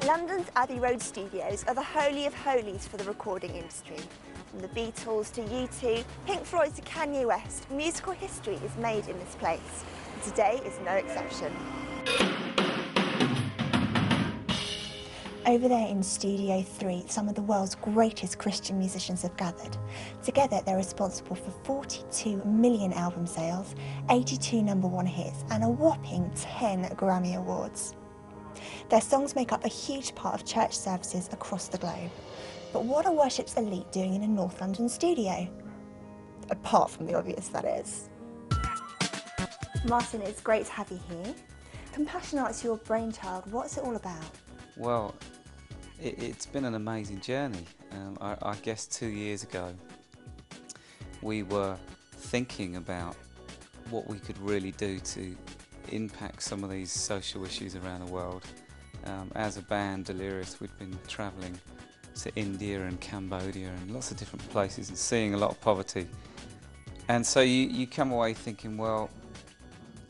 London's Abbey Road studios are the holy of holies for the recording industry. From the Beatles to U2, Pink Floyd to Kanye West, musical history is made in this place. And today is no exception. Over there in Studio 3, some of the world's greatest Christian musicians have gathered. Together, they're responsible for 42 million album sales, 82 #1 hits, and a whopping 10 Grammy Awards. Their songs make up a huge part of church services across the globe. But what are Worship's elite doing in a North London studio? Apart from the obvious, that is. Martin, it's great to have you here. CompassionArt's your brainchild. What's it all about? Well, it's been an amazing journey. I guess 2 years ago we were thinking about what we could really do to impact some of these social issues around the world. As a band, Delirious, we'd been travelling to India and Cambodia and lots of different places and seeing a lot of poverty. And so you come away thinking, well,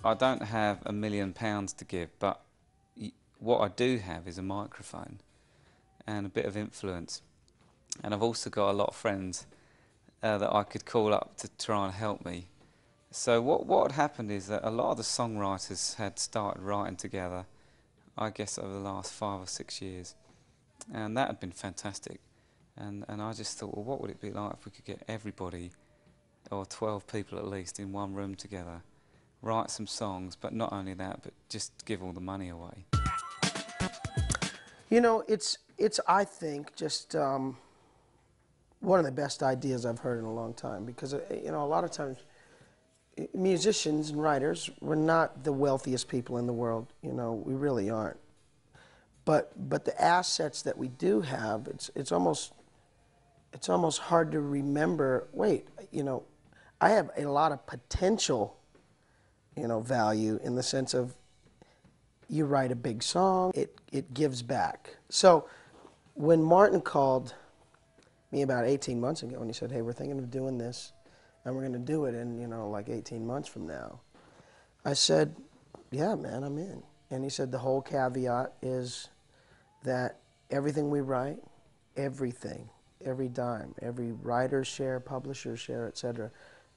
I don't have £1 million to give, but what I do have is a microphone and a bit of influence. And I've also got a lot of friends that I could call up to try and help me. So what had happened is that a lot of the songwriters had started writing together, I guess over the last 5 or 6 years. And that had been fantastic. And I just thought, well, what would it be like if we could get everybody, or 12 people at least, in one room together, write some songs, but not only that, but just give all the money away. You know, it's I think, just one of the best ideas I've heard in a long time, because, you know, a lot of times musicians and writers, we're not the wealthiest people in the world, you know, we really aren't. But the assets that we do have, it's almost hard to remember, wait, you know, I have a lot of potential, you know, value in the sense of you write a big song, it gives back. So when Martin called me about 18 months ago and he said, hey, we're thinking of doing this and we're going to do it in, you know, like 18 months from now, I said, yeah, man, I'm in. And he said the whole caveat is that everything we write, everything, every dime, every writer's share, publisher's share, etc.,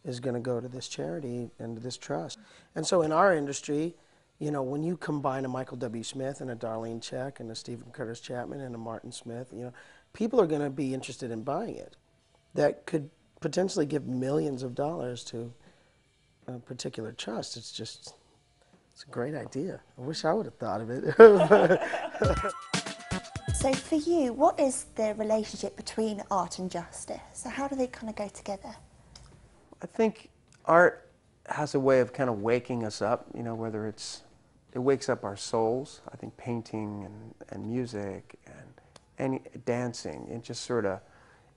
is going to go to this charity and to this trust. And so in our industry, you know, when you combine a Michael W. Smith and a Darlene Zschech and a Stephen Curtis Chapman and a Martin Smith, you know, people are going to be interested in buying it. That could potentially give millions of dollars to a particular trust. It's just, it's a great idea. I wish I would have thought of it. So for you, what is the relationship between art and justice? So how do they kind of go together? I think art has a way of kind of waking us up, you know, whether it wakes up our souls. I think painting and music and dancing, it just sort of,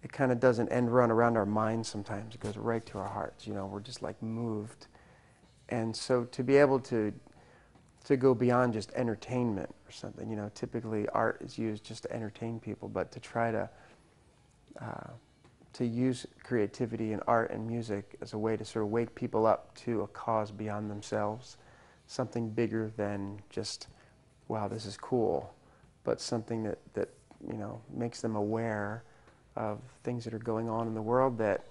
it kind of doesn't end run around our minds sometimes. It goes right to our hearts, you know, we're just like moved. And so to be able to go beyond just entertainment or something, you know, typically art is used just to entertain people, but to try to use creativity and art and music as a way to sort of wake people up to a cause beyond themselves, something bigger than just, wow, this is cool, but something that you know, makes them aware of things that are going on in the world that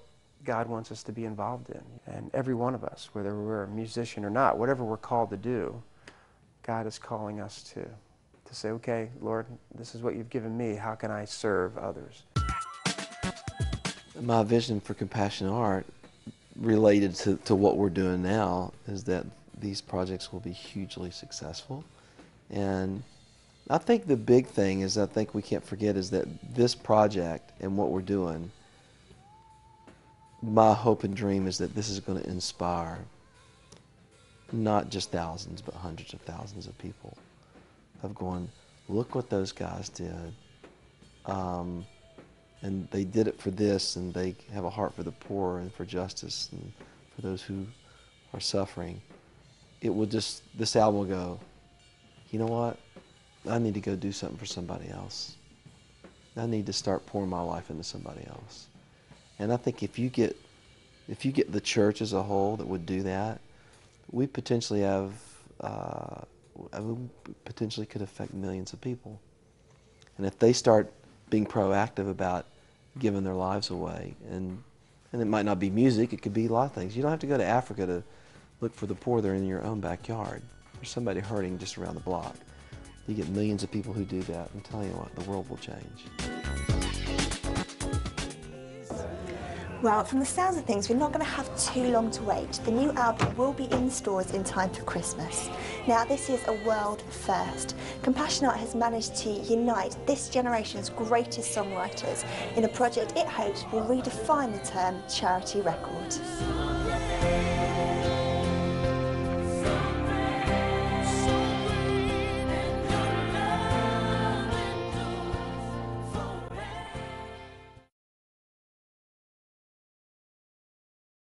God wants us to be involved in. And every one of us, whether we're a musician or not, whatever we're called to do, God is calling us to say, okay, Lord, this is what you've given me, how can I serve others? My vision for CompassionArt, related to what we're doing now, is that these projects will be hugely successful. And I think the big thing is, I think we can't forget, is that this project and what we're doing, my hope and dream is that this is going to inspire not just thousands, but hundreds of thousands of people of going, look what those guys did. And they did it for this, and they have a heart for the poor and for justice and for those who are suffering. It will just, this album will go, you know what? I need to go do something for somebody else. I need to start pouring my life into somebody else. And I think if you get the church as a whole that would do that, we potentially have, potentially could affect millions of people. And if they start being proactive about giving their lives away, and it might not be music, it could be a lot of things. You don't have to go to Africa to look for the poor. They're in your own backyard. There's somebody hurting just around the block. You get millions of people who do that, and tell you what, the world will change. Well, from the sounds of things, we're not going to have too long to wait. The new album will be in stores in time for Christmas. Now, this is a world first. CompassionArt has managed to unite this generation's greatest songwriters in a project it hopes will redefine the term charity record.